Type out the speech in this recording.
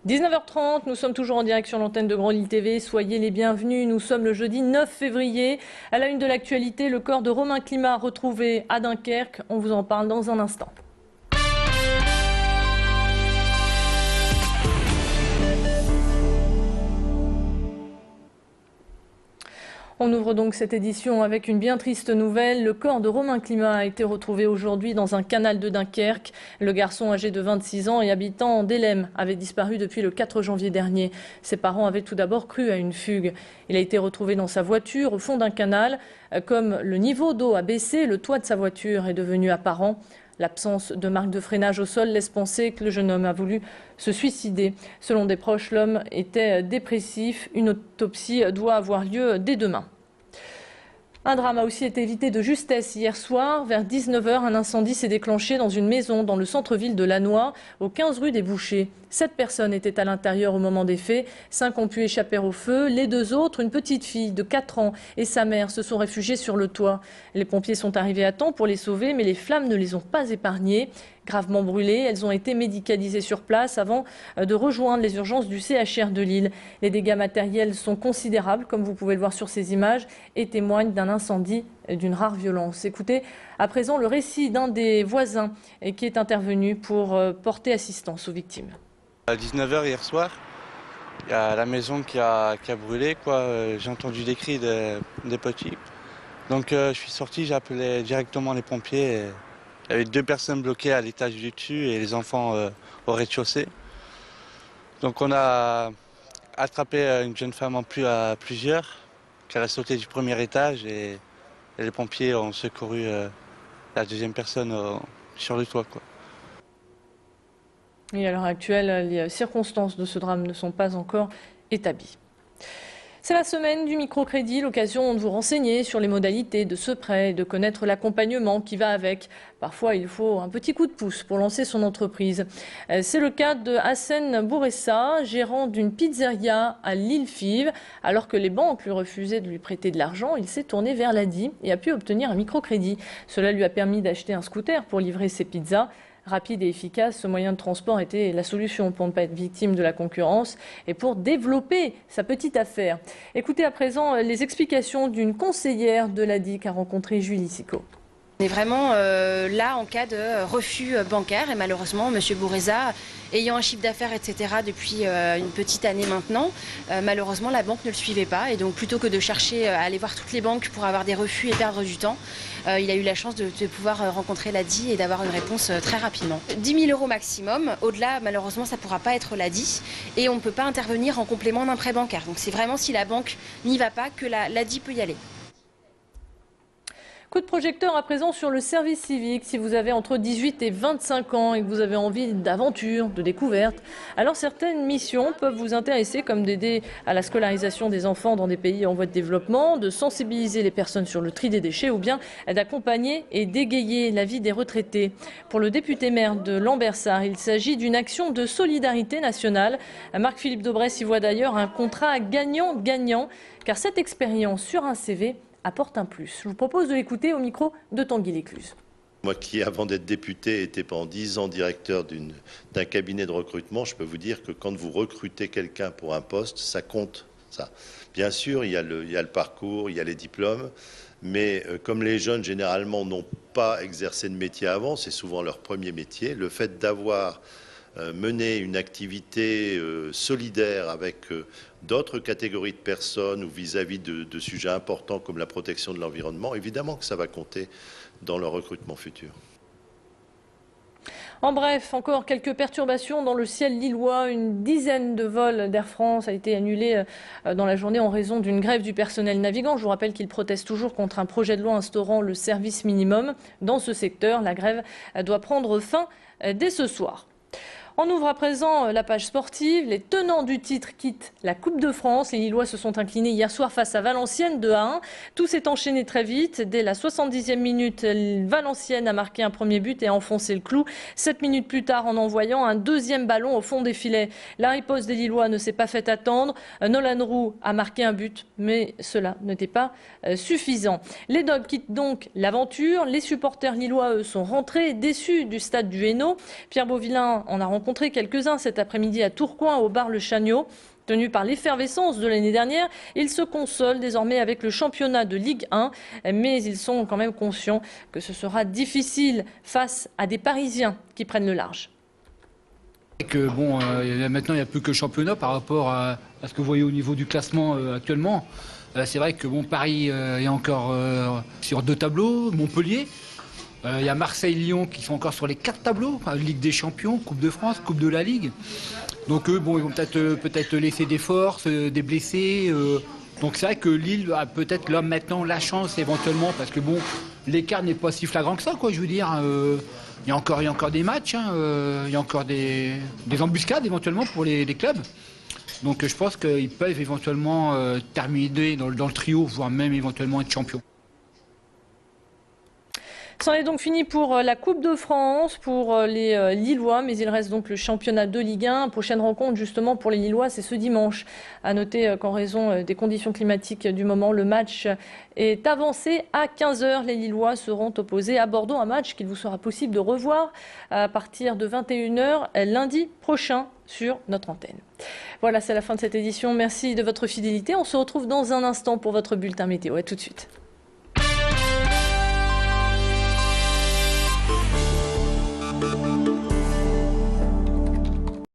19h30, nous sommes toujours en direct sur l'antenne de Grand Lille TV. Soyez les bienvenus. Nous sommes le jeudi 9 février. À la une de l'actualité, le corps de Romain Climat retrouvé à Dunkerque. On vous en parle dans un instant. On ouvre donc cette édition avec une bien triste nouvelle. Le corps de Romain Climat a été retrouvé aujourd'hui dans un canal de Dunkerque. Le garçon âgé de 26 ans et habitant d'Elem avait disparu depuis le 4 janvier dernier. Ses parents avaient tout d'abord cru à une fugue. Il a été retrouvé dans sa voiture au fond d'un canal. Comme le niveau d'eau a baissé, le toit de sa voiture est devenu apparent. L'absence de marque de freinage au sol laisse penser que le jeune homme a voulu se suicider. Selon des proches, l'homme était dépressif. Une autopsie doit avoir lieu dès demain. Un drame a aussi été évité de justesse hier soir. Vers 19 h, un incendie s'est déclenché dans une maison dans le centre-ville de Lannoy, au 15 rue des Bouchers. 7 personnes étaient à l'intérieur au moment des faits. 5 ont pu échapper au feu. Les 2 autres, une petite fille de 4 ans et sa mère, se sont réfugiées sur le toit. Les pompiers sont arrivés à temps pour les sauver, mais les flammes ne les ont pas épargnées. Gravement brûlées, elles ont été médicalisées sur place avant de rejoindre les urgences du CHR de Lille. Les dégâts matériels sont considérables, comme vous pouvez le voir sur ces images, et témoignent d'un incendie d'une rare violence. Écoutez à présent le récit d'un des voisins qui est intervenu pour porter assistance aux victimes. À 19 h hier soir, il y a la maison qui a brûlé. J'ai entendu des cris des petits. Donc je suis sorti, j'ai appelé directement les pompiers. Il y avait 2 personnes bloquées à l'étage du dessus et les enfants au rez-de-chaussée. Donc on a attrapé une jeune femme à plusieurs, qui a sauté du premier étage et les pompiers ont secouru la deuxième personne sur le toit. Et à l'heure actuelle, les circonstances de ce drame ne sont pas encore établies. C'est la semaine du microcrédit, l'occasion de vous renseigner sur les modalités de ce prêt et de connaître l'accompagnement qui va avec. Parfois, il faut un petit coup de pouce pour lancer son entreprise. C'est le cas de Hassen Bouressa, gérant d'une pizzeria à Lille-Fives. Alors que les banques lui refusaient de lui prêter de l'argent, il s'est tourné vers l'ADI et a pu obtenir un microcrédit. Cela lui a permis d'acheter un scooter pour livrer ses pizzas. Rapide et efficace, ce moyen de transport était la solution pour ne pas être victime de la concurrence et pour développer sa petite affaire. Écoutez à présent les explications d'une conseillère de l'ADI qu'a rencontrée Julie Sicot. On est vraiment là en cas de refus bancaire et malheureusement, M. Boureza, ayant un chiffre d'affaires, etc. depuis une petite année maintenant, malheureusement la banque ne le suivait pas et donc plutôt que de chercher à aller voir toutes les banques pour avoir des refus et perdre du temps, il a eu la chance de pouvoir rencontrer l'ADI et d'avoir une réponse très rapidement. 10 000 € maximum, au-delà malheureusement ça ne pourra pas être l'ADI et on ne peut pas intervenir en complément d'un prêt bancaire. Donc c'est vraiment si la banque n'y va pas que l'ADI peut y aller. Coup de projecteur à présent sur le service civique. Si vous avez entre 18 et 25 ans et que vous avez envie d'aventure, de découverte, alors certaines missions peuvent vous intéresser, comme d'aider à la scolarisation des enfants dans des pays en voie de développement, de sensibiliser les personnes sur le tri des déchets ou bien d'accompagner et d'égayer la vie des retraités. Pour le député maire de Lambersart, il s'agit d'une action de solidarité nationale. Marc-Philippe Daubresse y voit d'ailleurs un contrat gagnant-gagnant, car cette expérience sur un CV apporte un plus. Je vous propose de l'écouter au micro de Tanguy Lécluse. Moi qui, avant d'être député, était pendant 10 ans directeur d'un cabinet de recrutement, je peux vous dire que quand vous recrutez quelqu'un pour un poste, ça compte, ça. Bien sûr, il y a le parcours, il y a les diplômes, mais comme les jeunes, généralement, n'ont pas exercé de métier avant, c'est souvent leur premier métier, le fait d'avoir mener une activité solidaire avec d'autres catégories de personnes ou vis-à-vis de sujets importants comme la protection de l'environnement, évidemment que ça va compter dans le recrutement futur. En bref, encore quelques perturbations dans le ciel lillois. Une dizaine de vols d'Air France a été annulée dans la journée en raison d'une grève du personnel navigant. Je vous rappelle qu'ils protestent toujours contre un projet de loi instaurant le service minimum dans ce secteur. La grève doit prendre fin dès ce soir. On ouvre à présent la page sportive. Les tenants du titre quittent la Coupe de France. Les Lillois se sont inclinés hier soir face à Valenciennes 2-1. Tout s'est enchaîné très vite. Dès la 70e minute, Valenciennes a marqué un premier but et a enfoncé le clou. 7 minutes plus tard, en envoyant un deuxième ballon au fond des filets. La riposte des Lillois ne s'est pas fait attendre. Nolan Roux a marqué un but, mais cela n'était pas suffisant. Les Dogs quittent donc l'aventure. Les supporters lillois, eux, sont rentrés déçus du stade du Hainaut. Pierre Beauvillain en a rencontré rencontré quelques-uns cet après-midi à Tourcoing, au bar Le Chagneau. Tenu par l'effervescence de l'année dernière, ils se consolent désormais avec le championnat de Ligue 1. Mais ils sont quand même conscients que ce sera difficile face à des Parisiens qui prennent le large. Maintenant, il n'y a plus que le championnat par rapport à ce que vous voyez au niveau du classement actuellement. C'est vrai que Paris est encore sur 2 tableaux, Montpellier. Il y a Marseille-Lyon qui sont encore sur les 4 tableaux, Ligue des Champions, Coupe de France, Coupe de la Ligue. Donc eux, ils vont peut-être laisser des forces, des blessés. Donc c'est vrai que Lille a peut-être là maintenant la chance éventuellement, parce que l'écart n'est pas si flagrant que ça, quoi. Je veux dire, il y a encore des matchs, il y a encore des embuscades éventuellement pour les clubs. Donc je pense qu'ils peuvent éventuellement terminer dans le trio, voire même éventuellement être champions. C'en est donc fini pour la Coupe de France, pour les Lillois, mais il reste donc le championnat de Ligue 1. Prochaine rencontre justement pour les Lillois, c'est ce dimanche. À noter qu'en raison des conditions climatiques du moment, le match est avancé à 15h. Les Lillois seront opposés à Bordeaux, un match qu'il vous sera possible de revoir à partir de 21h lundi prochain sur notre antenne. Voilà, c'est la fin de cette édition. Merci de votre fidélité. On se retrouve dans un instant pour votre bulletin météo. À tout de suite.